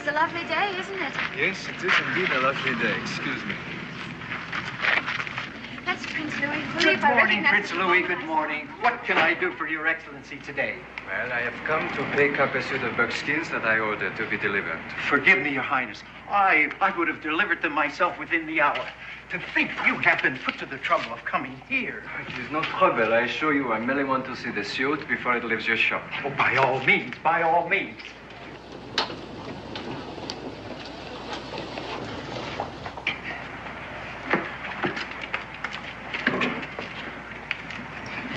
a lovely day, isn't it? Yes, it is indeed a lovely day. Excuse me. That's Prince Louis. Good morning, Prince Louis. Good morning. What can I do for Your Excellency today? Well, I have come to pick up a suit of buckskins that I ordered to be delivered. Forgive me, Your Highness. I would have delivered them myself within the hour. To think you have been put to the trouble of coming here. It is no trouble, I assure you. I merely want to see the suit before it leaves your shop. Oh, by all means, by all means.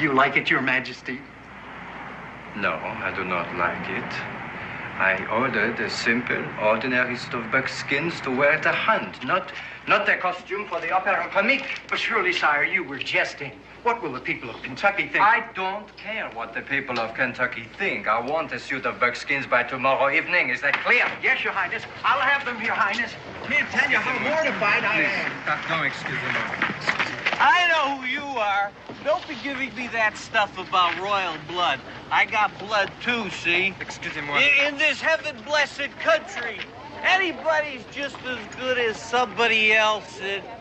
You like it, Your Majesty? No, I do not like it. I ordered a simple, ordinary suit of buckskins to wear at a hunt, not a costume for the opera comique. But surely, sire, you were jesting. What will the people of Kentucky think? I don't care what the people of Kentucky think. I want a suit of buckskins by tomorrow evening. Is that clear? Yes, Your Highness. I'll have them, Your Highness. Can't tell you how mortified I am. Pardon, excusez-moi. I know who you are. Don't be giving me that stuff about royal blood. I got blood too, see? Excusez-moi. In this heaven-blessed country, anybody's just as good as somebody else.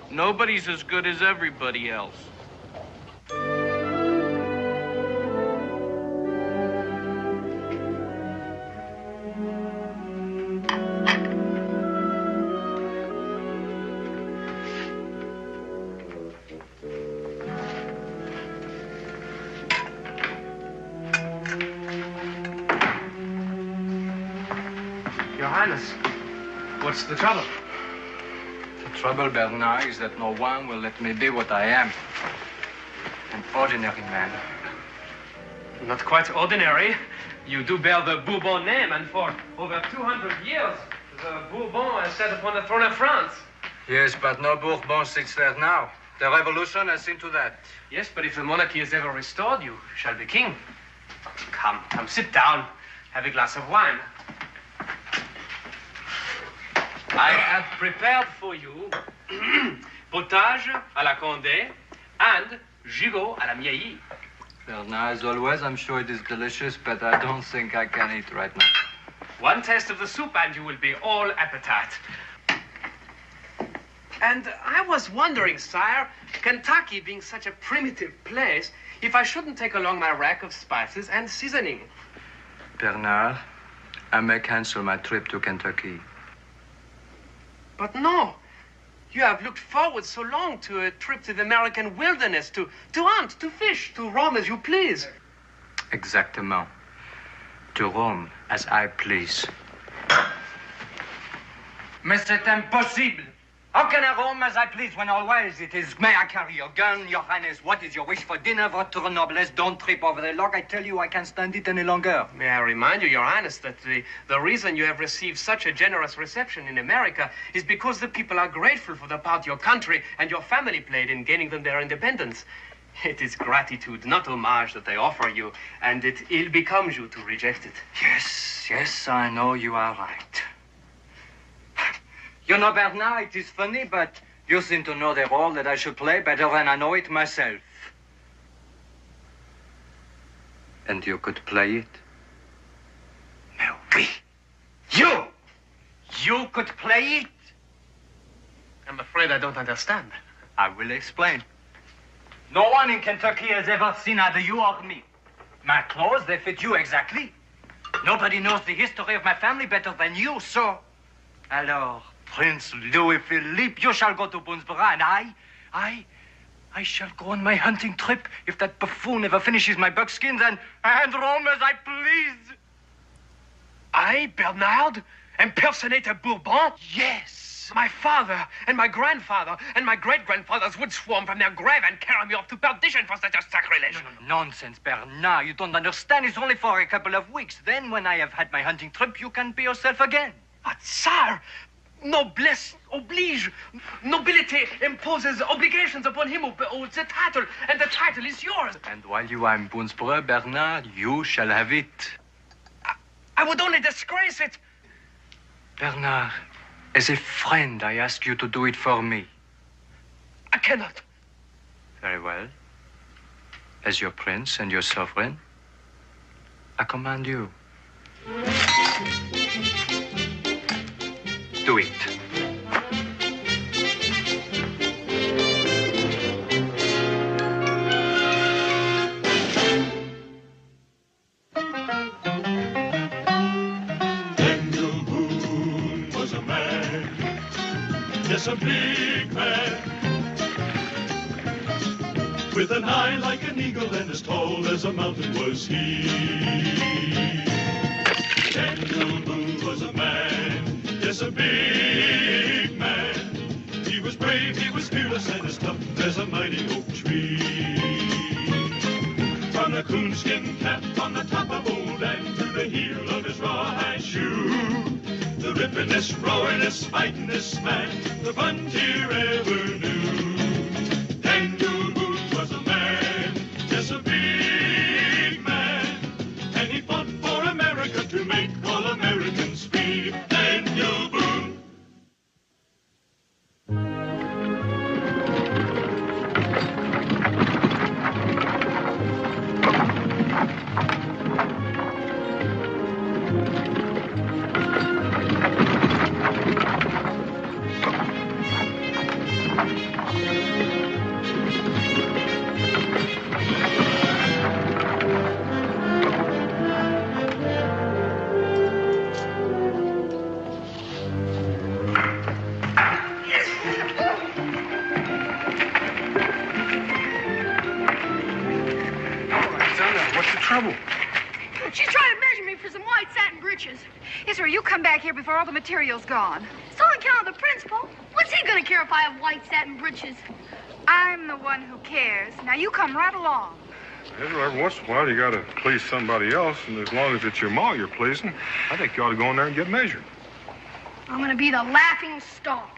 Nobody's as good as everybody else. Your Highness, what's the trouble? The trouble, Bernard, is that no one will let me be what I am. An ordinary man. Not quite ordinary. You do bear the Bourbon name, and for over 200 years, the Bourbon has sat upon the throne of France. Yes, but no Bourbon sits there now. The revolution has seen to that. Yes, but if the monarchy is ever restored, you shall be king. Come, sit down. Have a glass of wine. I have prepared for you potage à la Condé and gigot à la Mielly. Bernard, as always, I'm sure it is delicious, but I don't think I can eat right now. One taste of the soup and you will be all appetite. And I was wondering, sire, Kentucky being such a primitive place, if I shouldn't take along my rack of spices and seasoning. Bernard, I may cancel my trip to Kentucky. But no. You have looked forward so long to a trip to the American wilderness, to hunt, to fish, to roam as you please. Exactement. To roam as I please. Mais c'est impossible. How can I roam as I please when always it is, may I carry your gun, Your Highness? What is your wish for dinner? Votre noblesse, don't trip over the log. I tell you, I can't stand it any longer. May I remind you, Your Highness, that the reason you have received such a generous reception in America is because the people are grateful for the part your country and your family played in gaining them their independence. It is gratitude, not homage, that they offer you, and it ill becomes you to reject it. Yes, I know you are right. You know, Bernard, it is funny, but you seem to know the role that I should play better than I know it myself. And you could play it? Mais oui. You could play it? I'm afraid I don't understand. I will explain. No one in Kentucky has ever seen either you or me. My clothes, they fit you exactly. Nobody knows the history of my family better than you, so... Alors, Prince Louis Philippe, you shall go to Boonesboro, and I shall go on my hunting trip if that buffoon ever finishes my buckskins and roam as I please. I, Bernard, impersonate a Bourbon? Yes. My father and my grandfather and my great-grandfathers would swarm from their grave and carry me off to perdition for such a sacrilege. No. Nonsense, Bernard. You don't understand. It's only for a couple of weeks. Then, when I have had my hunting trip, you can be yourself again. But, sire, noblesse oblige. Nobility imposes obligations upon him who holds the title, and the title is yours. And while you are in Boonesboro, Bernard, you shall have it. I would only disgrace it. Bernard, as a friend, I ask you to do it for me. I cannot. Very well. As your prince and your sovereign, I command you. do it. Daniel Boone was a man, yes, a big man, with an eye like an eagle and as tall as a mountain was he. Daniel Boone was a man, yes, a big man. He was brave, he was fearless, and as tough as a mighty oak tree. From the coonskin cap on the top of old Dan to the heel of his rawhide shoe, the rippin'est, roaring'est, fighting'est man the frontier ever knew. Daniel Boone was a man, yes, a big man, and he fought for America to make all Americans free. Daniel Boone. She's trying to measure me for some white satin breeches. Yes, sir, you come back here before all the material's gone. It's on account of the principal. What's he gonna care if I have white satin breeches? I'm the one who cares. Now, you come right along. Well, every once in a while, you gotta please somebody else, and as long as it's your ma you're pleasing, I think you ought to go in there and get measured. I'm gonna be the laughing stock.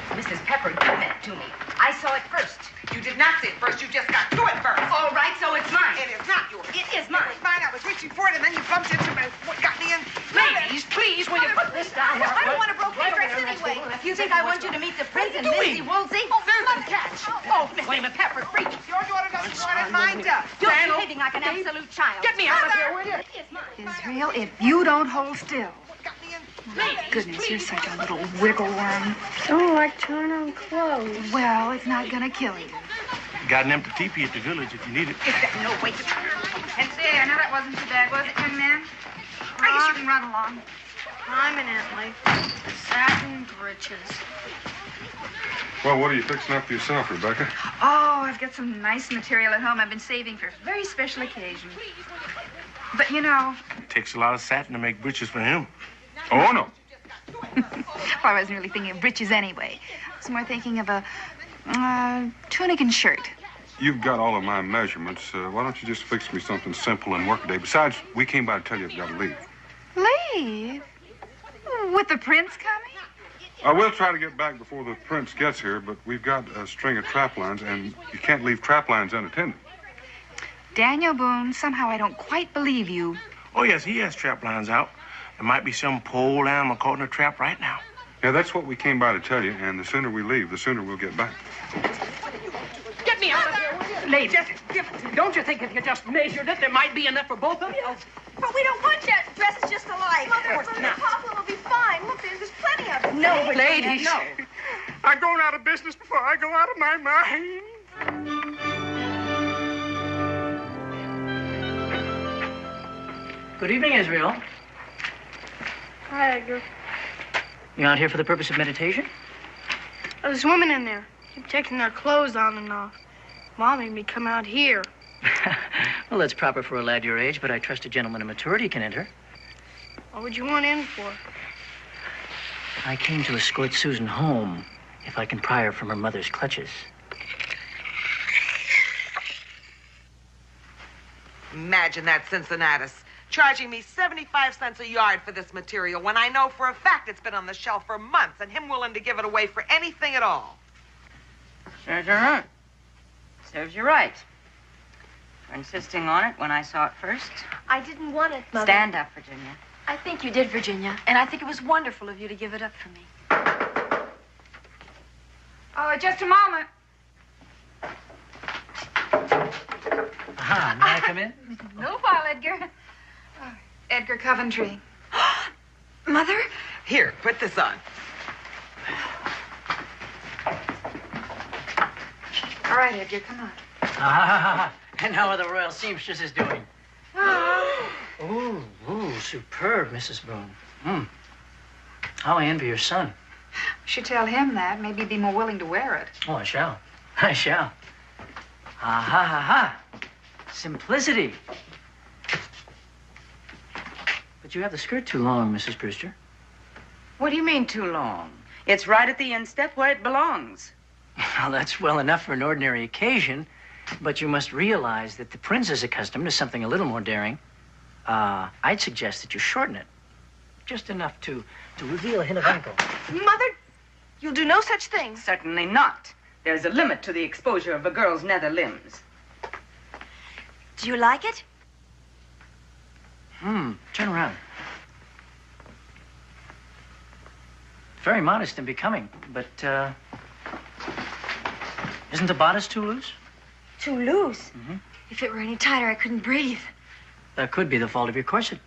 Mrs. Pepper did that to me. I saw it first. You did not see it first. You just got to it first. All right, so it's mine. It is not yours. It is mine. It was mine. I was reaching for it, and then you bumped into me. What got me in? Ladies, please, will you put this down? I don't want a broken dress anyway. If you think I want you to meet the prince and Missy Woolsey, there's the catch. Oh, Miss Pepper, freak. Your daughter doesn't want it, mine does. You're behaving like an absolute child. Get me out of here, will you? It is mine. Israel, if you don't hold still. What got me in? My goodness, you're such a little wiggle worm. Don't like turn on clothes. Well, it's not gonna kill you. Got an empty teepee at the village if you need it. Is there no way to turn? And there, now that wasn't too bad, was it, young man? I guess you can run along. Prominently. Satin breeches. Well, what are you fixing up for yourself, Rebecca? Oh, I've got some nice material at home I've been saving for a very special occasion. But, you know... It takes a lot of satin to make breeches for him. Oh, no. Well, I wasn't really thinking of breeches anyway. I was more thinking of a tunic and shirt. You've got all of my measurements. Why don't you just fix me something simple and work a day? Besides, we came by to tell you you've got to leave. Leave? With the prince coming? I will try to get back before the prince gets here, but we've got a string of trap lines, and you can't leave trap lines unattended. Daniel Boone, somehow I don't quite believe you. Oh, yes, he has trap lines out. There might be some poor old animal caught in a trap right now. Yeah, that's what we came by to tell you, and the sooner we leave, the sooner we'll get back. Get me out of here, will you? Ladies, don't you think if you just measured it, there might be enough for both of you? But we don't want your dresses just alike. Mother, Papa will be fine. Look, there's plenty of them. No, ladies. No. I'm going out of business before I go out of my mind. Good evening, Israel. Hi, Edgar. You out here for the purpose of meditation? Oh, there's women in there. Keep taking their clothes on and off. Mom made me come out here. Well, that's proper for a lad your age, but I trust a gentleman of maturity can enter. What would you want in for? I came to escort Susan home, if I can pry her from her mother's clutches. Imagine that, Cincinnatus. Charging me 75 cents a yard for this material when I know for a fact it's been on the shelf for months and him willing to give it away for anything at all. Serves her right. Serves you right. For insisting on it when I saw it first. I didn't want it, Mother. Stand up, Virginia. I think you did, Virginia. And I think it was wonderful of you to give it up for me. Oh, just a moment. Aha, may I come in? No while, Edgar. Edgar Coventry. Mother? Here, put this on. All right, Edgar, come on. And how are the royal seamstresses doing? Ooh, superb, Mrs. Boone. How I envy your son. You should tell him that. Maybe he'd be more willing to wear it. Oh, I shall. I shall. Ha. Simplicity. But you have the skirt too long, Mrs. Brewster. What do you mean too long? It's right at the instep where it belongs. Well, that's well enough for an ordinary occasion, but you must realize that the prince is accustomed to something a little more daring. I'd suggest that you shorten it. Just enough to reveal a hint of ankle. Mother, you'll do no such thing. Certainly not. There's a limit to the exposure of a girl's nether limbs. Do you like it? Turn around. Very modest and becoming, but, isn't the bodice too loose? Too loose? If it were any tighter, I couldn't breathe. That could be the fault of your corset.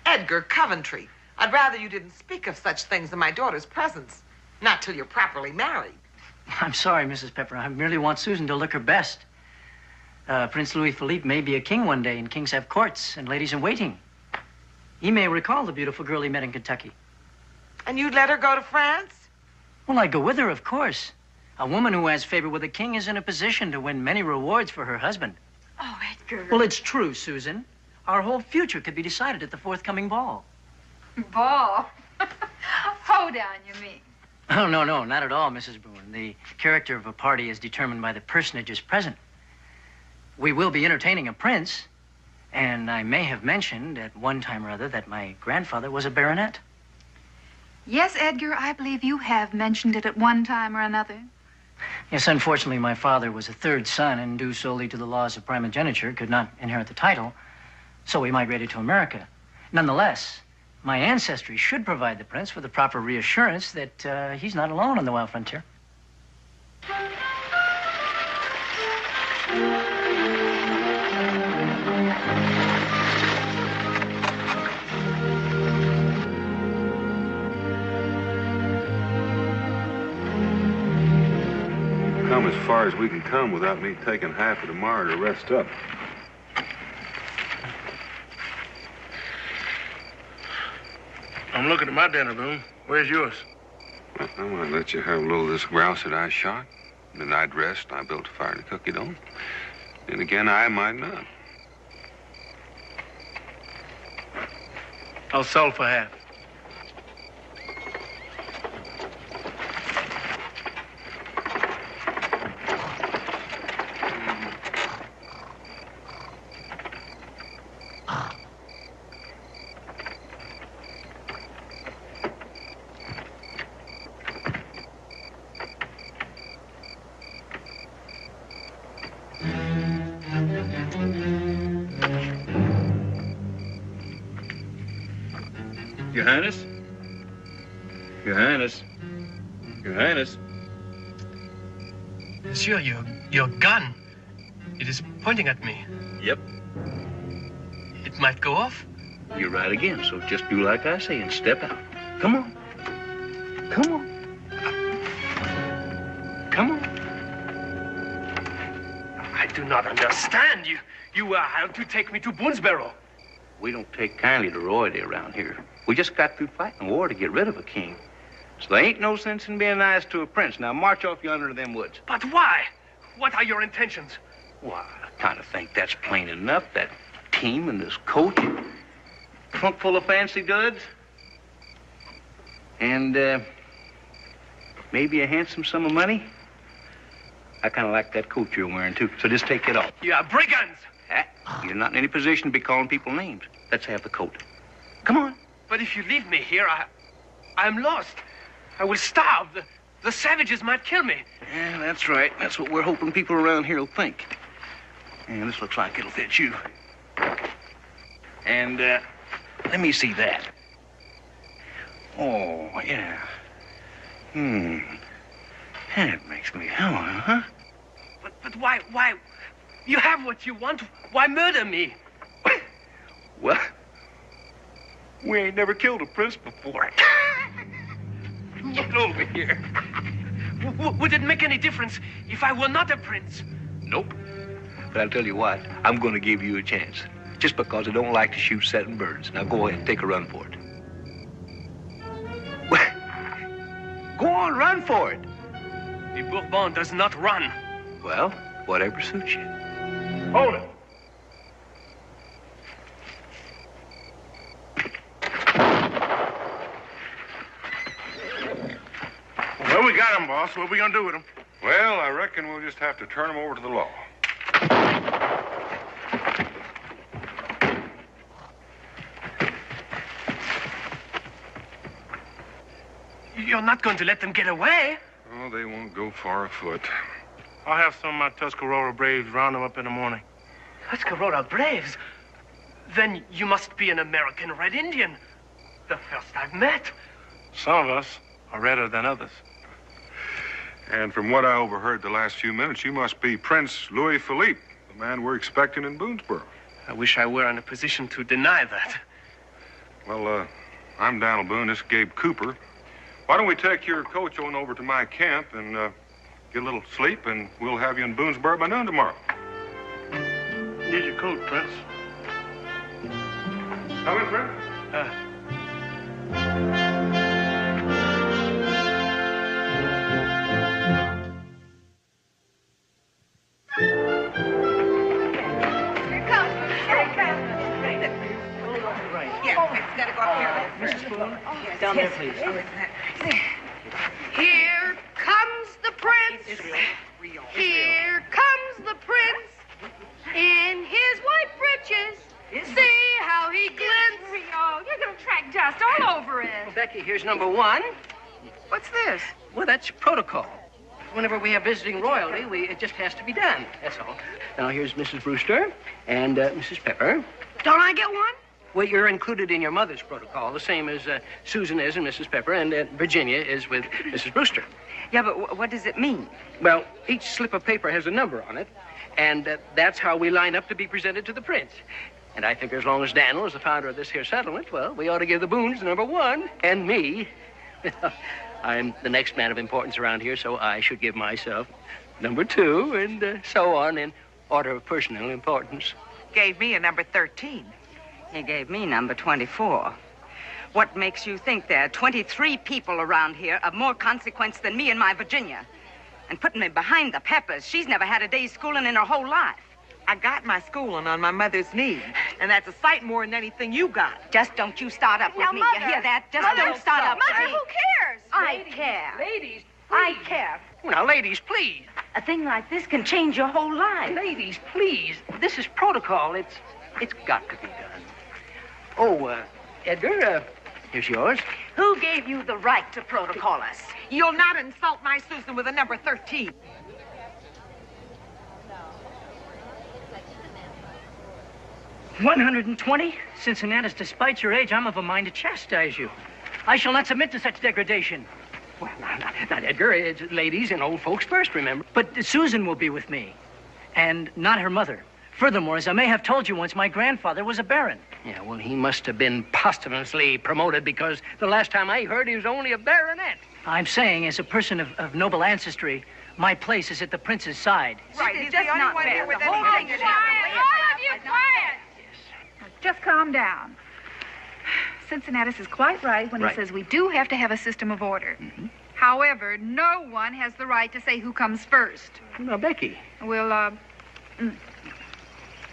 Edgar Coventry, I'd rather you didn't speak of such things in my daughter's presence. Not till you're properly married. I'm sorry, Mrs. Pepper. I merely want Susan to look her best. Prince Louis Philippe may be a king one day, and kings have courts and ladies in waiting. He may recall the beautiful girl he met in Kentucky. And you'd let her go to France? Well, I'd go with her, of course. A woman who has favor with a king is in a position to win many rewards for her husband. Oh, Edgar. Well, it's true, Susan. Our whole future could be decided at the forthcoming ball. Ball? Hoedown, you mean? Oh, no, not at all, Mrs. Boone. The character of a party is determined by the personages present. We will be entertaining a prince, and I may have mentioned at one time or other that my grandfather was a baronet. Yes, Edgar, I believe you have mentioned it at one time or another. Yes, unfortunately, my father was a third son, and due solely to the laws of primogeniture, could not inherit the title, so we migrated to America. Nonetheless, my ancestry should provide the prince with the proper reassurance that he's not alone on the wild frontier. Come as far as we can come without me taking half of tomorrow to rest up. I'm looking at my dinner, Boone. Where's yours? Well, I might let you have a little of this grouse that I shot. Then I'd rest, and I built a fire to cook it on. And again, I might not. I'll sell for half. Your Highness? Your Highness? Your Highness? Monsieur, your gun. It is pointing at me. Yep. It might go off. You're right again, so just do like I say and step out. Come on. Come on. Come on. I do not understand. You are hired to take me to Boonesboro. We don't take kindly to royalty around here. We just got through fighting a war to get rid of a king. So there ain't no sense in being nice to a prince. Now march off yonder to them woods. But why? What are your intentions? Why, I kind of think that's plain enough. That team and this coach, trunk full of fancy goods, and maybe a handsome sum of money. I kind of like that coat you're wearing, too, so just take it off. You are brigands! You're not in any position to be calling people names. Let's have the coat. Come on. But if you leave me here, I'm lost. I will starve. The savages might kill me. Yeah, that's right. That's what we're hoping people around here will think. And this looks like it'll fit you. And, let me see that. Oh, yeah. That makes me holler, huh? But why? You have what you want. Why murder me? Well, We ain't never killed a prince before. Get over here. Would it make any difference if I were not a prince? Nope. But I'll tell you what, I'm going to give you a chance. Just because I don't like to shoot setting birds. Now go ahead and take a run for it. Go on, run for it. The Bourbon does not run. Well, whatever suits you. Hold it. Well, we got him, boss. What are we gonna do with him? Well, I reckon we'll just have to turn him over to the law. You're not going to let them get away? Oh, they won't go far afoot. I'll have some of my Tuscarora Braves round them up in the morning. Tuscarora Braves? Then you must be an American Red Indian. The first I've met. Some of us are redder than others. And from what I overheard the last few minutes, you must be Prince Louis Philippe, the man we're expecting in Boonesboro. I wish I were in a position to deny that. Well, I'm Donald Boone. This is Gabe Cooper. Why don't we take your coach on over to my camp and get a little sleep, and we'll have you in Boonesboro by noon tomorrow. Here's your coat, Prince. Come in, Prince. Down there, please. Here comes the prince. Here comes the prince in his white breeches. See how he glints. Rio, you're going to track dust all over it. Well, Becky, here's number one. What's this? Well, that's protocol. Whenever we have visiting royalty, it just has to be done. That's all. Now, here's Mrs. Brewster and Mrs. Pepper. Don't I get one? Well, you're included in your mother's protocol, the same as Susan is and Mrs. Pepper, and Virginia is with Mrs. Brewster. Yeah, but what does it mean? Well, each slip of paper has a number on it, and that's how we line up to be presented to the prince. And I think as long as Daniel is the founder of this here settlement, well, we ought to give the Boones number one, and me. I'm the next man of importance around here, so I should give myself number two, and so on in order of personal importance. Gave me a number 13. He gave me number 24. What makes you think there are 23 people around here of more consequence than me and my Virginia? And putting me behind the Peppers, she's never had a day's schooling in her whole life. I got my schooling on my mother's knee, and that's a sight more than anything you got. Just don't you start up with Now, me. Mother, You hear that? Just Mother, don't start up with Mother, me. who cares? I care. Ladies, I care. Now, ladies, please. A thing like this can change your whole life. Ladies, please. This is protocol. It's got to be done. Oh, Edgar, here's yours. Who gave you the right to protocol us? You'll not insult my Susan with a number 13. $120? Cincinnatus, despite your age, I'm of a mind to chastise you. I shall not submit to such degradation. Well, not Edgar. It's ladies and old folks first, remember. But Susan will be with me, and not her mother. Furthermore, as I may have told you once, my grandfather was a baron. Yeah, well, he must have been posthumously promoted because the last time I heard, he was only a baronet. I'm saying, as a person of noble ancestry, my place is at the prince's side. Right, he's the only one here with anything to do. All of you quiet. Just calm down. Cincinnatus is quite right when he says we do have to have a system of order. Mm-hmm. However, no one has the right to say who comes first. Now, Becky. We'll,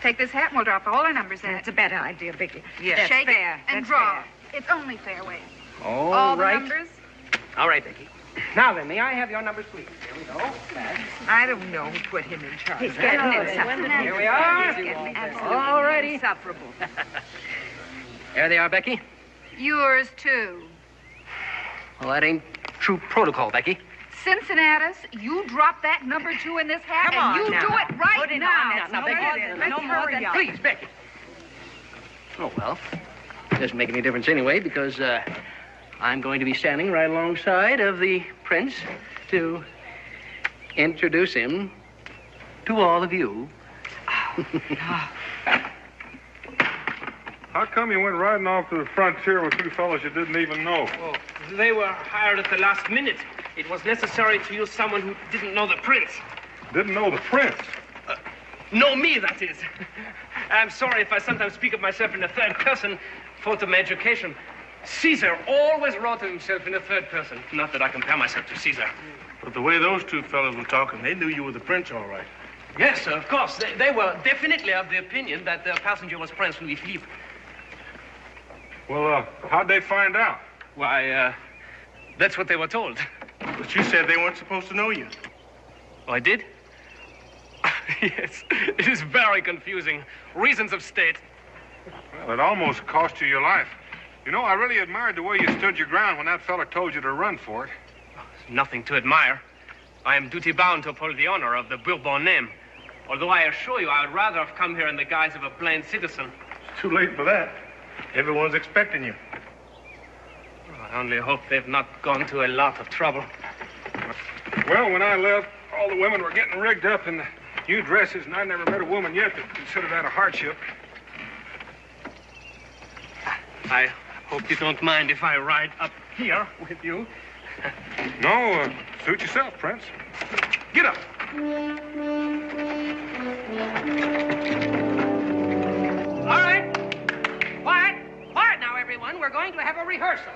take this hat and we'll drop all our numbers in it. That's a better idea, Vicky. Yes. Shake fair. it and That's draw. fair. It's only fair, Wade. All the right. numbers. All right, Becky. Now then, may I have your numbers, please? Here we go. I don't know who put him in charge. He's getting insufferable. Here we are. He's getting absolutely All righty. insufferable. There they are, Becky. Yours, too. Well, that ain't true protocol, Becky. Cincinnatus, you drop that number 2 in this hat, Come and you on now. do it right Put it now. on. It's Now, no Becky, more than- no more than- Please, Becky. Oh, well, it doesn't make any difference anyway, because I'm going to be standing right alongside of the prince to introduce him to all of you. How come you went riding off to the frontier with two fellows you didn't even know? Oh, they were hired at the last minute. It was necessary to use someone who didn't know the prince. Didn't know the prince? Know me, that is. I'm sorry if I sometimes speak of myself in the third person, fault of my education. Caesar always wrote of himself in the third person. Not that I compare myself to Caesar. But the way those two fellows were talking, they knew you were the prince, all right. Yes, of course. They were definitely of the opinion that the passenger was Prince Louis Philippe. Well, how'd they find out? Why, that's what they were told. But you said they weren't supposed to know you. Oh, I did? Yes, it is very confusing. Reasons of state. Well, it almost cost you your life. You know, I really admired the way you stood your ground when that fella told you to run for it. Nothing to admire. I am duty-bound to uphold the honor of the Bourbon name. Although I assure you, I would rather have come here in the guise of a plain citizen. It's too late for that. Everyone's expecting you. I only hope they've not gone to a lot of trouble. Well, when I left, all the women were getting rigged up in the new dresses, and I never met a woman yet that considered that a hardship. I hope you don't mind if I ride up here with you. No, suit yourself, Prince. Get up. All right. Quiet. Quiet now, everyone. We're going to have a rehearsal.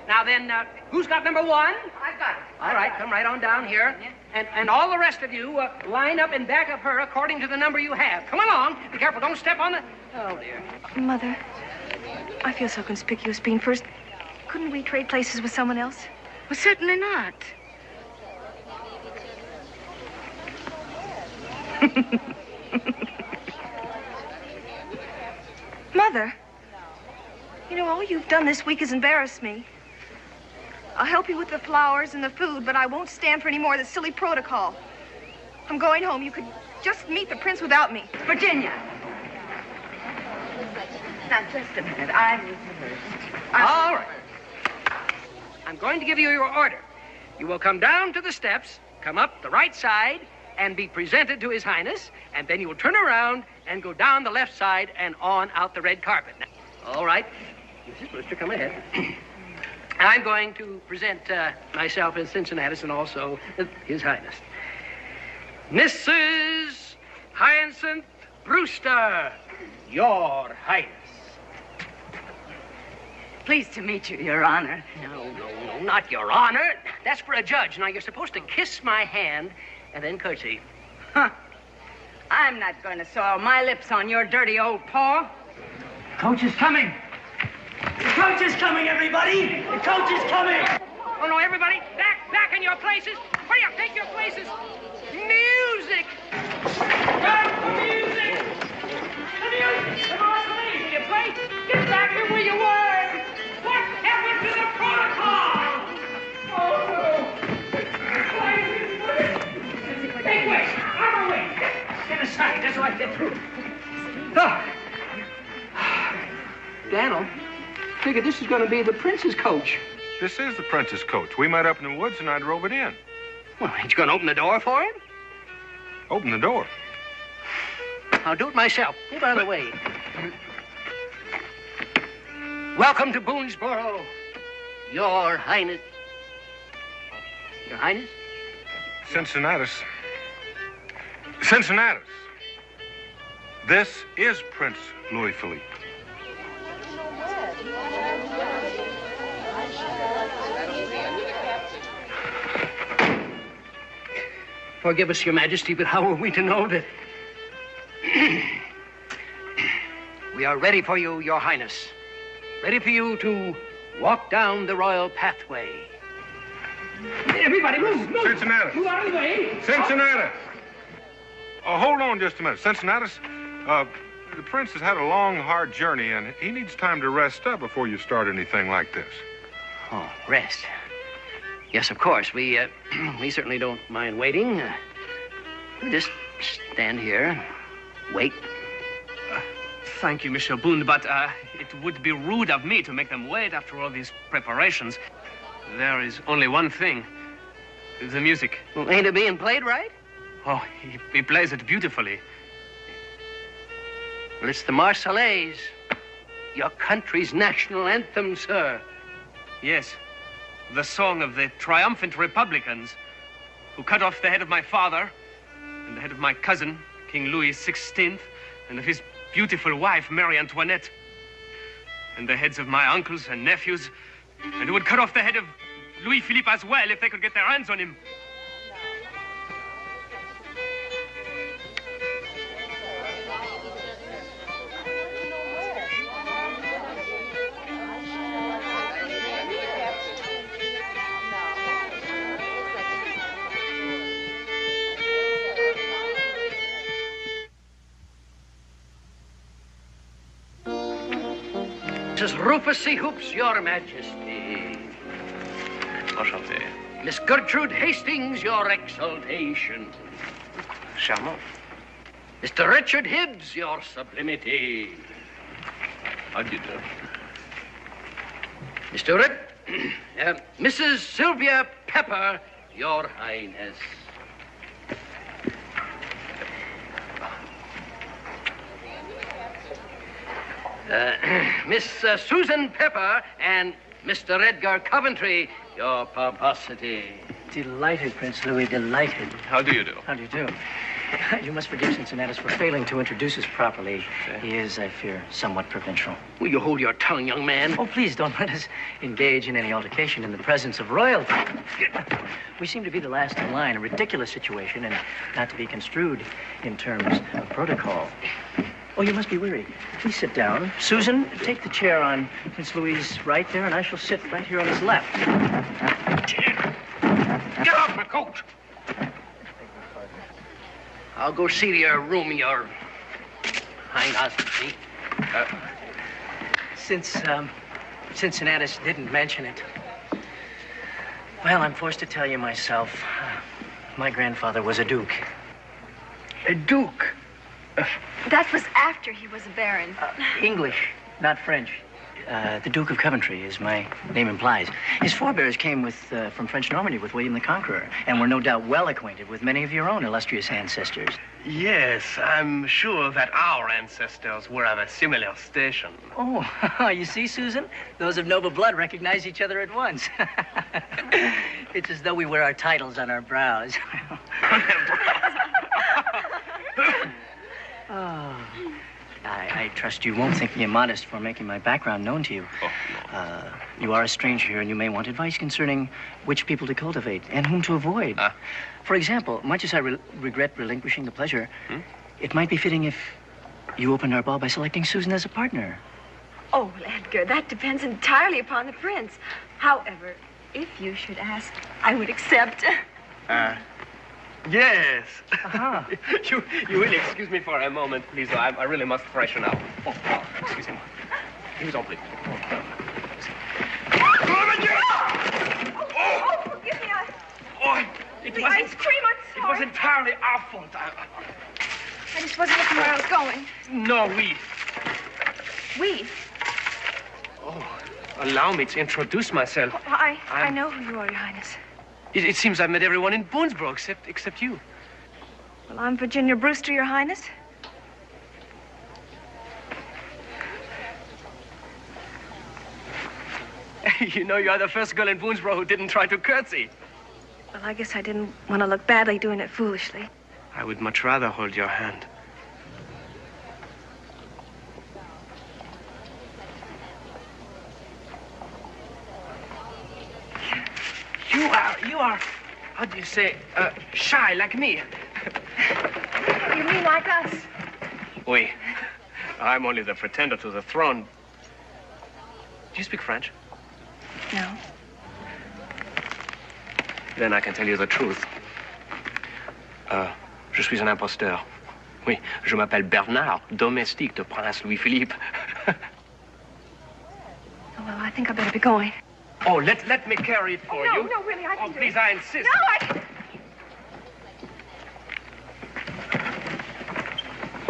Now then, who's got number one? I've got it. All right, come right on down here. And all the rest of you, line up and back of her according to the number you have. Come along. Be careful. Don't step on the... Oh, dear. Mother, I feel so conspicuous being first. Couldn't we trade places with someone else? Well, certainly not. Mother, you know, all you've done this week has embarrassed me. I'll help you with the flowers and the food, but I won't stand for any more of this silly protocol. I'm going home. You could just meet the prince without me. Virginia. Now, just a minute. I need to first. All right. I'm going to give you your order. You will come down to the steps, come up the right side, and be presented to His Highness, and then you will turn around and go down the left side and on out the red carpet. Now, all right. Mrs. Brewster, come ahead. I'm going to present myself as Cincinnatus and also His Highness. Mrs. Hyacinth Brewster, Your Highness. Pleased to meet you, Your Honor. No, not Your Honor. That's for a judge. Now, you're supposed to kiss my hand and then curtsy. Huh. I'm not going to soil my lips on your dirty old paw. Coach is coming. The coach is coming, everybody. The coach is coming. Oh, no, everybody, back in your places. Hurry up, take your places. Music. Back to music. The music. Come on, please. You play. Get back here where you were. What happened to the protocol? Oh, no. Make way. Out of the way. Get aside. That's so I get through. Oh. Daniel, figure this is going to be the prince's coach. This is the prince's coach. We met up in the woods, and I drove it in. Well, ain't you going to open the door for him? Open the door? I'll do it myself. Move out of the way. Welcome to Boonesboro, Your Highness. Your Highness? Cincinnatus. Cincinnatus. This is Prince Louis Philippe. Forgive us, Your Majesty, but how are we to know that... We are ready for you, Your Highness. Ready for you to walk down the royal pathway. Everybody, move! Cincinnatus. Move out of the way! Cincinnatus! Hold on just a minute. Cincinnatus, the prince has had a long, hard journey, and he needs time to rest up before you start anything like this. Oh, rest. Yes, of course. We certainly don't mind waiting. We'll just stand here, wait. Thank you, Monsieur Boone, but it would be rude of me to make them wait after all these preparations. There is only one thing. The music. Well, ain't it being played right? Oh, he plays it beautifully. Well, it's the Marseillaise. your country's national anthem, sir. Yes, the song of the triumphant Republicans who cut off the head of my father and the head of my cousin, King Louis XVI, and of his beautiful wife, Marie Antoinette, and the heads of my uncles and nephews, and who would cut off the head of Louis Philippe as well if they could get their hands on him. Mrs. Rufus C. Hoops, Your Majesty. Enchanté. Miss Gertrude Hastings, Your Exaltation. Charmant. Mr. Richard Hibbs, Your Sublimity. How do you do? Mr. Mrs. Sylvia Pepper, Your Highness. Miss Susan Pepper and Mr. Edgar Coventry, Your Pomposity. Delighted, Prince Louis, delighted. How do you do? How do you do? You must forgive Cincinnatus for failing to introduce us properly. He is, I fear, somewhat provincial. Will you hold your tongue, young man? Oh, please don't let us engage in any altercation in the presence of royalty. We seem to be the last in line, a ridiculous situation, and not to be construed in terms of protocol. Oh, you must be weary. Please sit down. Susan, take the chair on Prince Louis' right there, and I shall sit right here on his left. Get off my coat! I'll go see to your room, Your Highness. Since Cincinnatus didn't mention it, well, I'm forced to tell you myself. My grandfather was a duke. A duke? That was after he was a baron. English, not French. The Duke of Coventry, as my name implies. His forebears came from French Normandy with William the Conqueror, and were no doubt well acquainted with many of your own illustrious ancestors. Yes, I'm sure that our ancestors were of a similar station. Oh, you see, Susan? Those of noble blood recognize each other at once. It's as though we wear our titles on our brows. Oh. I trust you won't think me immodest for making my background known to you. Oh, no. You are a stranger here, and you may want advice concerning which people to cultivate and whom to avoid. For example, much as I regret relinquishing the pleasure, it might be fitting if you opened our ball by selecting Susan as a partner. Oh, well, Edgar, that depends entirely upon the prince. However, if you should ask, I would accept. Yes. You will excuse me for a moment, please. I really must freshen up. Oh, excuse me. Excuse me, please. Oh, forgive me. The ice cream, I'm sorry. It was entirely our fault. I just wasn't looking where I was going. No, we. We? Oh, allow me to introduce myself. Oh, I know who you are, Your Highness. It seems I've met everyone in Boonesboro except you. Well, I'm Virginia Brewster, Your Highness. You know, you're the first girl in Boonesboro who didn't try to curtsy. Well, I guess I didn't want to look badly doing it foolishly. I would much rather hold your hand. You are, how do you say, shy like me. You mean like us? Oui. I'm only the pretender to the throne. Do you speak French? No. Then I can tell you the truth. Je suis un imposteur. Oui, je m'appelle Bernard, domestique de Prince Louis-Philippe. Oh, well, I think I better be going. Oh, let me carry it for you. No, really, I can Oh, do please, it. I insist. No,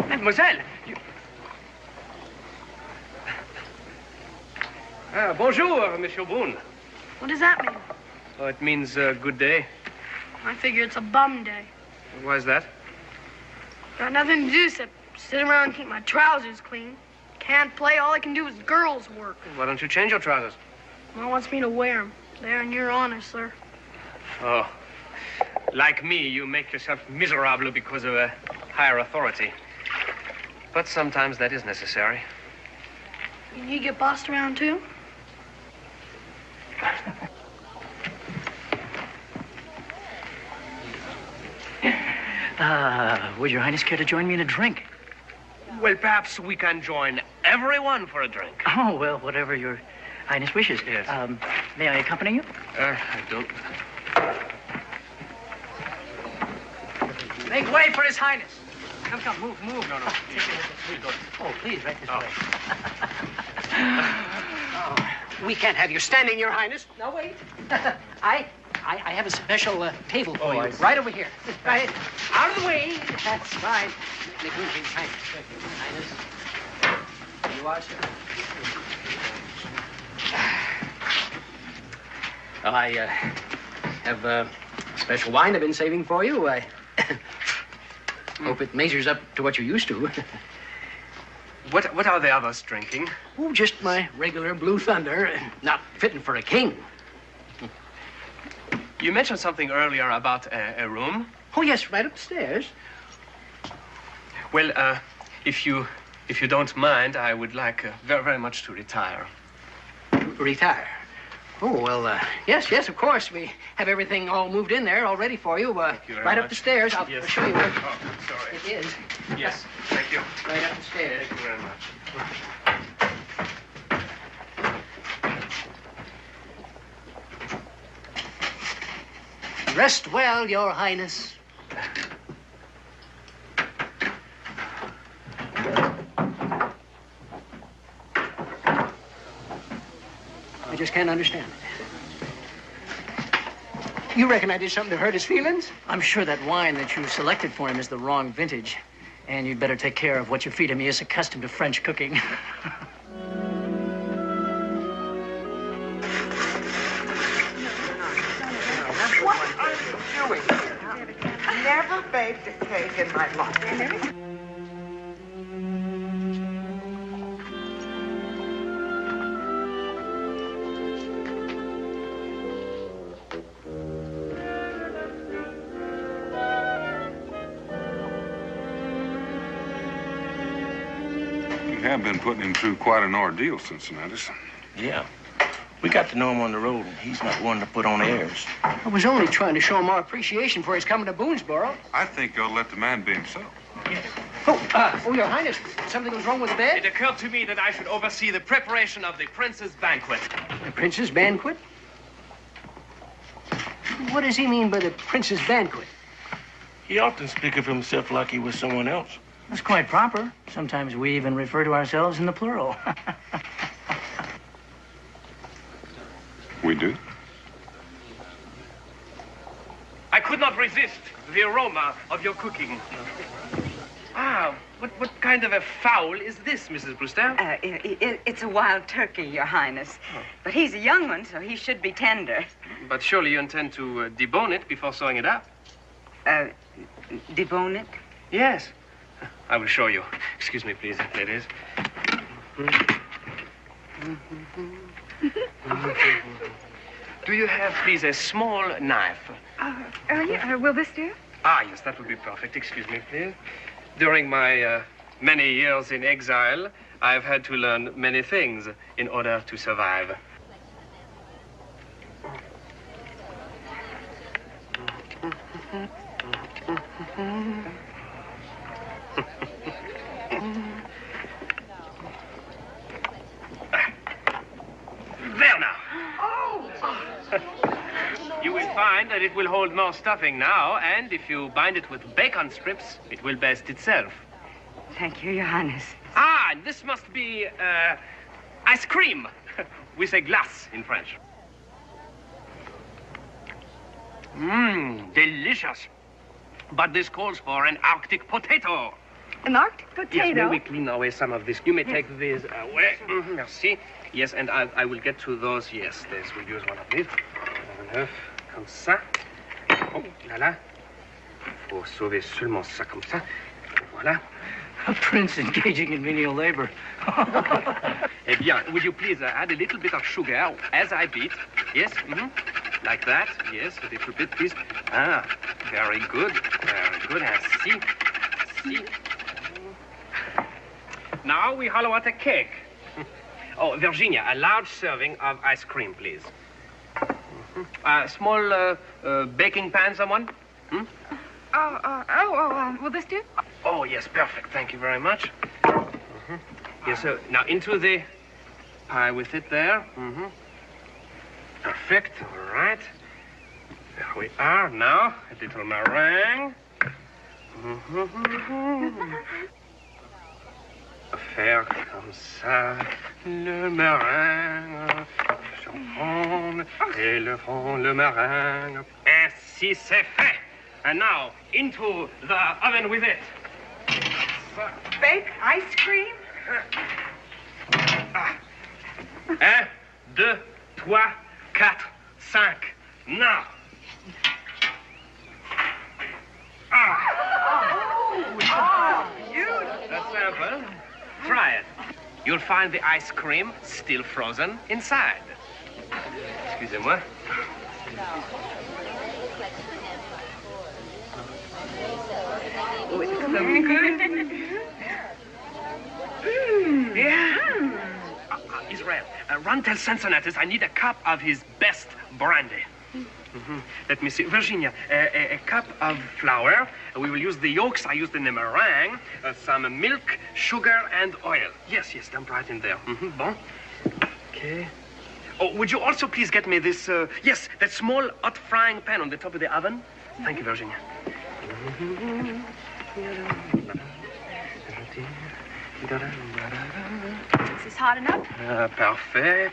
Mademoiselle, you... Bonjour, Monsieur Boone. What does that mean? Oh, it means good day. I figure it's a bum day. Why is that? Got nothing to do except sit around and keep my trousers clean. can't play. All I can do is girls' work. Why don't you change your trousers? Ma wants me to wear them. There in your honor, sir. Oh, like me, you make yourself miserable because of a higher authority. But sometimes that is necessary. And you get bossed around, too? Would Your Highness care to join me in a drink? Well, perhaps we can join everyone for a drink. Oh, well, whatever Your Highness wishes. Yes. May I accompany you? I don't. Make way for His Highness. Come, move. No. Oh, please, right this way. We can't have you standing, Your Highness. No, wait. I have a special table for you. Right over here. Right. Out of the way. That's fine. Make room for His Highness. You are, sir. Well, I have a special wine I've been saving for you. I hope it measures up to what you're used to. What are the others drinking? Oh, just my regular Blue Thunder. Not fitting for a king. You mentioned something earlier about a room. Oh, yes, right upstairs. Well, if you don't mind, I would like very, very much to retire. Retire? Oh, well, yes, of course. We have everything all moved in there, all ready for you. Thank you very right much. up the stairs. I'll show you where Sorry. it is. Yes, thank you. Right up the stairs. Thank you very much. Rest well, Your Highness. I just can't understand it. You reckon I did something to hurt his feelings? I'm sure that wine that you selected for him is the wrong vintage. And you'd better take care of what you feed him. He is accustomed to French cooking. What are you doing here? Never baked a cake in my life. You have been putting him through quite an ordeal, Cincinnati. Yeah. We got to know him on the road, and he's not one to put on airs. I was only trying to show him our appreciation for his coming to Boonesboro. I think you'll let the man be himself. Oh, Your Highness, something was wrong with the bed? It occurred to me that I should oversee the preparation of the prince's banquet. The prince's banquet? What does he mean by the prince's banquet? He often speaks of himself like he was someone else. That's quite proper. Sometimes we even refer to ourselves in the plural. We do? I could not resist the aroma of your cooking. Ah, what kind of a fowl is this, Mrs. Brewster? It's a wild turkey, Your Highness. But he's a young one, so he should be tender. But surely you intend to debone it before sewing it up? Debone it? Yes. I will show you. Excuse me, please, ladies. Do you have, please, a small knife? Yeah. Will this do? Ah, yes, that would be perfect. Excuse me, please. During my many years in exile, I've had to learn many things in order to survive. There now. You will find that it will hold more stuffing now, and if you bind it with bacon strips, it will best itself. Thank you, Your Highness. Ah, and this must be ice cream. We say glace in French. Mmm, delicious. But this calls for an Arctic potato. An Arctic potato? Yes, may we clean away some of this? You may take this away. Merci. Yes, and I will get to those. Yes, this. We'll use one of these. Comme ça. Oh, là, là. Faut sauver seulement ça comme ça. Voilà. A prince engaging in menial labor. Eh bien, would you please add a little bit of sugar as I beat? Yes, like that. Yes, a little bit, please. Ah, very good. Very good. See. Now we hollow out a cake. Oh, Virginia, a large serving of ice cream, please. Small baking pan, someone? Will this do? Oh, yes, perfect. Thank you very much. Yes, sir. Now into the pie with it there. Perfect. All right. There we are. Now, a little meringue. Faire comme ça, le meringue, chanson, et le fond, le meringue. Ainsi c'est fait. And now, into the oven with it. Bake ice cream? 1, 2, 3, 4, 5. Now. That's simple. Try it. You'll find the ice cream still frozen inside. Excusez-moi. Oh, it's lovely good. Yeah. Israel, run tell Cincinnatus I need a cup of his best brandy. Let me see. Virginia, a cup of flour. We will use the yolks I used in the meringue, some milk, sugar, and oil. Yes, dump right in there. Bon. Okay. Oh, would you also please get me this, yes, that small hot frying pan on the top of the oven? Thank you, Virginia. Is this hot enough? Parfait.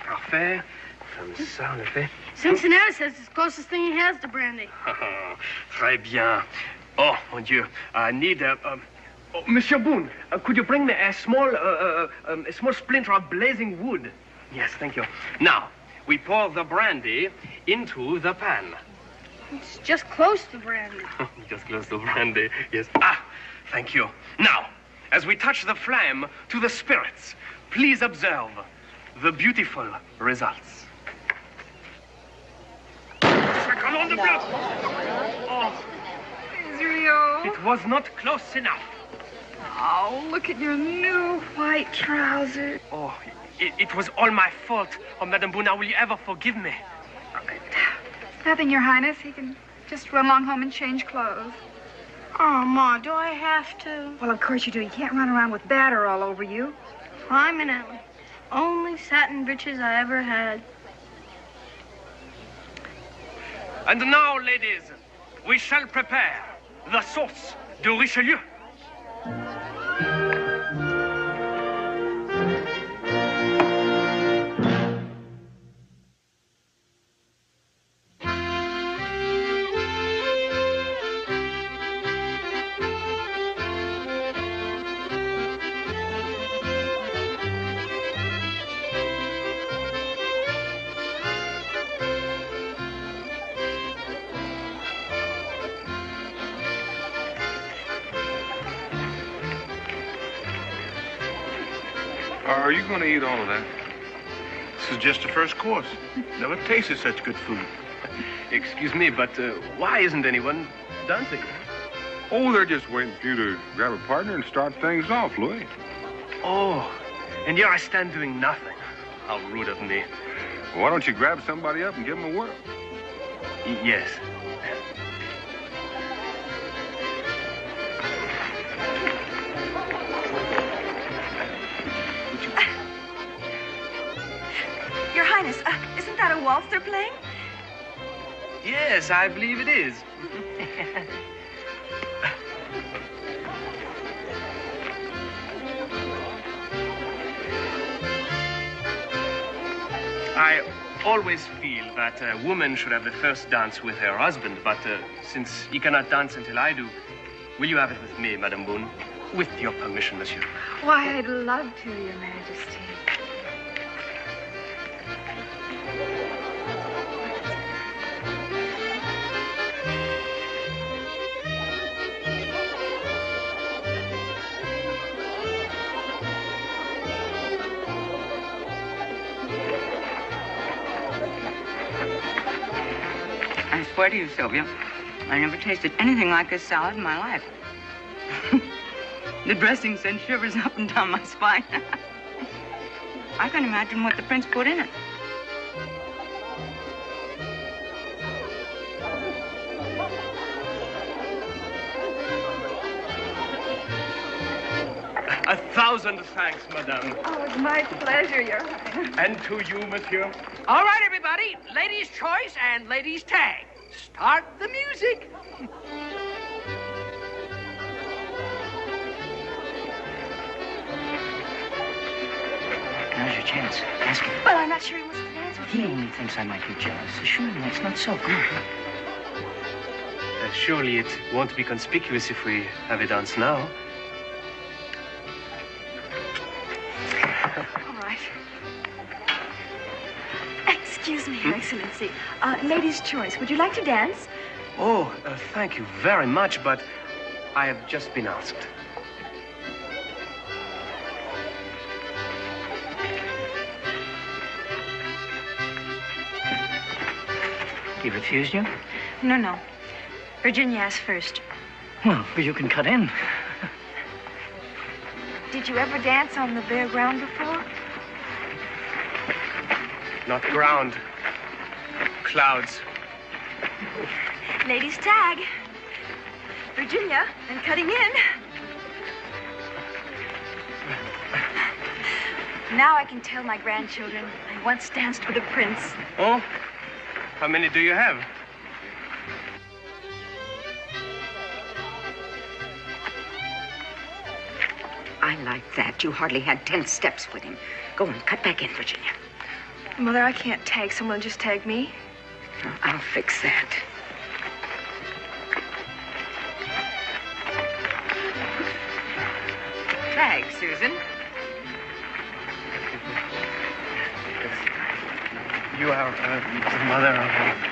Comme ça, on le fait. Cincinnati says it's the closest thing he has to brandy. Très bien. Oh, mon Dieu. I need oh, Monsieur Boone, could you bring me a small splinter of blazing wood? Yes, thank you. Now, we pour the brandy into the pan. It's just close to brandy. Just close to brandy, yes. Thank you. Now, as we touch the flame to the spirits, please observe the beautiful results. Oh, Israel. it was not close enough. Oh, look at your new white trousers. Oh, it was all my fault. Oh, Madame Boone, will you ever forgive me? Nothing, Your Highness. He can just run along home and change clothes. Oh, Ma, do I have to? Well, of course you do. You can't run around with batter all over you. I'm an Ellen. Only satin breeches I ever had. And now, ladies, we shall prepare the sauce de Richelieu. Are you going to eat all of that? This is just the first course. Never tasted such good food. Excuse me, but why isn't anyone dancing? Oh, they're just waiting for you to grab a partner and start things off, Louis. Oh, and here I stand doing nothing. How rude of me. Well, why don't you grab somebody up and give them a whirl? Yes. Your Highness, isn't that a waltz they're playing? Yes, I believe it is. I always feel that a woman should have the first dance with her husband, but since he cannot dance until I do, will you have it with me, Madame Boone? With your permission, monsieur. Why, I'd love to, Your Majesty. swear to you, Sylvia, I never tasted anything like this salad in my life. The dressing sent shivers up and down my spine. I can imagine what the prince put in it. A thousand thanks, madame. Oh, it's my pleasure, Your Highness. And to you, monsieur. All right, everybody. Ladies' choice and ladies' tag. Start the music. Now's your chance. Ask him. Well, I'm not sure he wants to dance with He me. only thinks I might be jealous. Assure him that's not so good. Surely it won't be conspicuous if we have a dance now. All right. Excuse me, Your Excellency. Ladies' choice. Would you like to dance? Oh, thank you very much, but I have just been asked. He refused you? No. Virginia asked first. Well, but you can cut in. Did you ever dance on the bare ground before? Not ground. Clouds. Ladies' tag. Virginia, and cutting in. Now I can tell my grandchildren I once danced with a prince. Oh? How many do you have? I like that. You hardly had 10 steps with him. Go on, cut back in, Virginia. Mother, I can't tag someone. Just tag me. I'll fix that. Tag, Susan. You are the mother of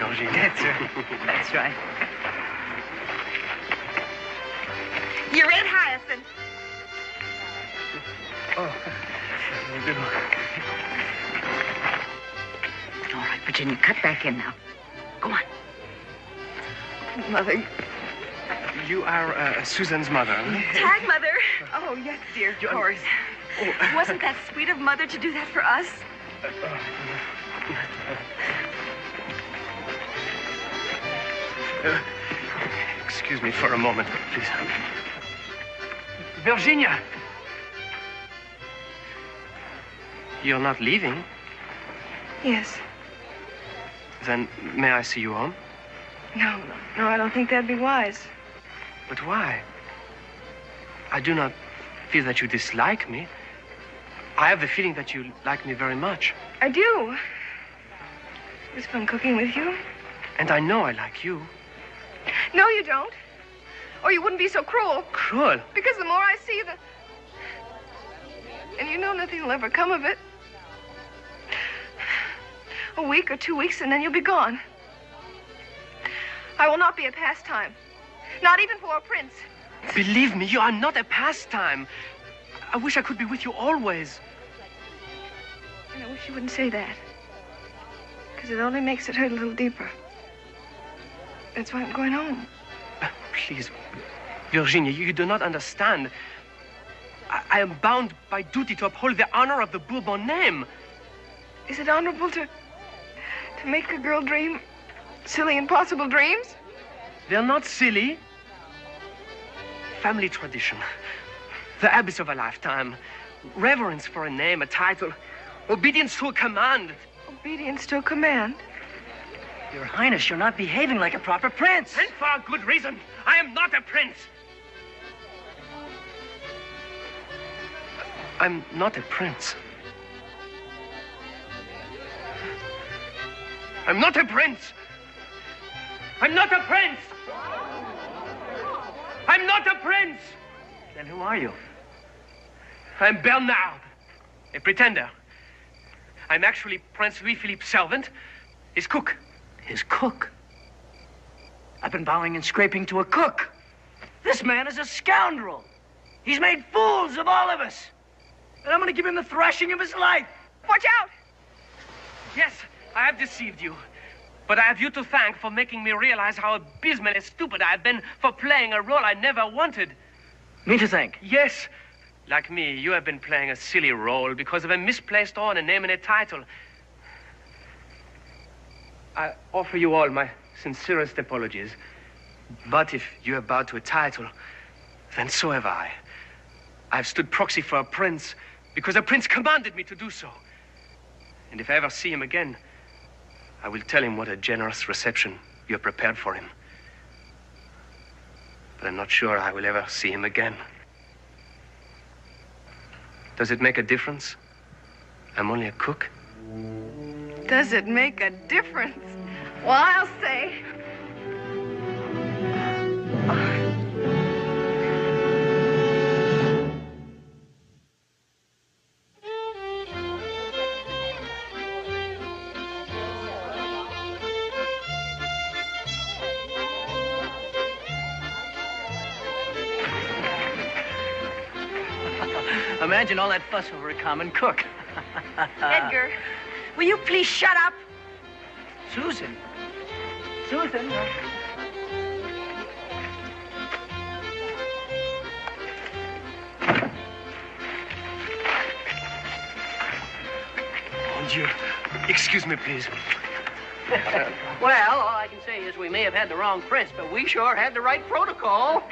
Virginia. That's right. You're Red Hyacinth. Oh, you do. All right, Virginia, cut back in now. Go on. Mother. You are Susan's mother. Tag, Mother. Oh, yes, dear, of course. Wasn't that sweet of Mother to do that for us? Excuse me for a moment, please. Virginia. You're not leaving? Yes. Then may I see you home? No, I don't think that'd be wise. But why? I do not feel that you dislike me. I have the feeling that you like me very much. I do. It was fun cooking with you. And I know I like you. No, you don't. Or you wouldn't be so cruel. Cruel? Because the more I see, and you know nothing will ever come of it. A week or 2 weeks, and then you'll be gone. I will not be a pastime. Not even for a prince. Believe me, you are not a pastime. I wish I could be with you always. And I wish you wouldn't say that. Because it only makes it hurt a little deeper. That's why I'm going home. Please, Virginia, you do not understand. I am bound by duty to uphold the honor of the Bourbon name. Is it honorable to make a girl dream silly, impossible dreams? They're not silly. Family tradition. The habits of a lifetime. Reverence for a name, a title. Obedience to a command. Obedience to a command? Your Highness, you're not behaving like a proper prince. And for a good reason. I am not a prince. I'm not a prince. I'm not a prince. I'm not a prince. I'm not a prince. Then who are you? I'm Bernard, a pretender. I'm actually Prince Louis-Philippe's servant, his cook. His cook? I've been bowing and scraping to a cook. This man is a scoundrel. He's made fools of all of us. And I'm going to give him the thrashing of his life. Watch out! Yes, I have deceived you. But I have you to thank for making me realize how abysmally stupid I've been for playing a role I never wanted. Me to thank? Yes. Like me, you have been playing a silly role because of a misplaced honor name and a title. I offer you all my sincerest apologies. But if you have bowed to a title, then so have I. I've stood proxy for a prince because a prince commanded me to do so. And if I ever see him again, I will tell him what a generous reception you have prepared for him. But I'm not sure I will ever see him again. Does it make a difference? I'm only a cook. Does it make a difference? Well, I'll say. Imagine all that fuss over a common cook. Edgar, will you please shut up? Susan. Susan. Mon Dieu. Excuse me, please. Well, all I can say is we may have had the wrong prince, but we sure had the right protocol.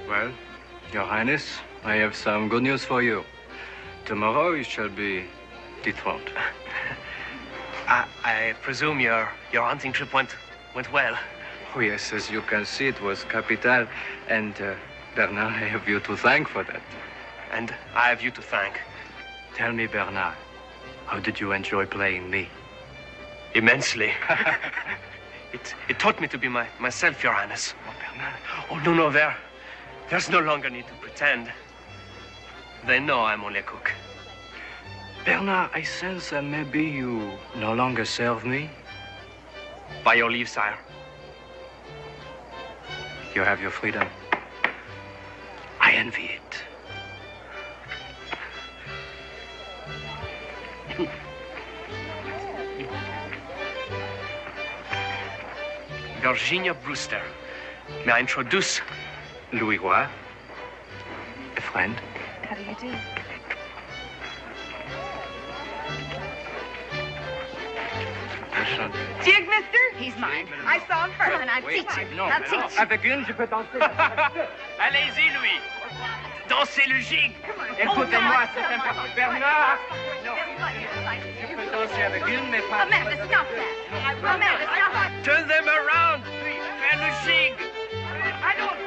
Well, Your Highness, I have some good news for you. Tomorrow you shall be dethroned. I presume your hunting trip went well. Oh, yes, as you can see, it was capital. And, Bernard, I have you to thank for that. And I have you to thank. Tell me, Bernard, how did you enjoy playing me? Immensely. It taught me to be myself, Your Highness. Oh, Bernard. Oh, no, there's no longer need to pretend. They know I'm only a cook. Bernard, I sense that maybe you no longer serve me. By your leave, sire. You have your freedom. I envy it. Virginia Brewster. May I introduce? Louis Roy, a friend. How do you do? Jig, mister? He's mine. I saw him first, and I'll teach him. I'll teach him. Avec une, je peux danser. Allez-y, Louis. Dansez le gig. Écoutez-moi, c'est important. Bernard! Non. Je peux danser avec une, mais pas... Amanda, stop that. Amanda, stop that. Turn them around. Fais le gig. I don't...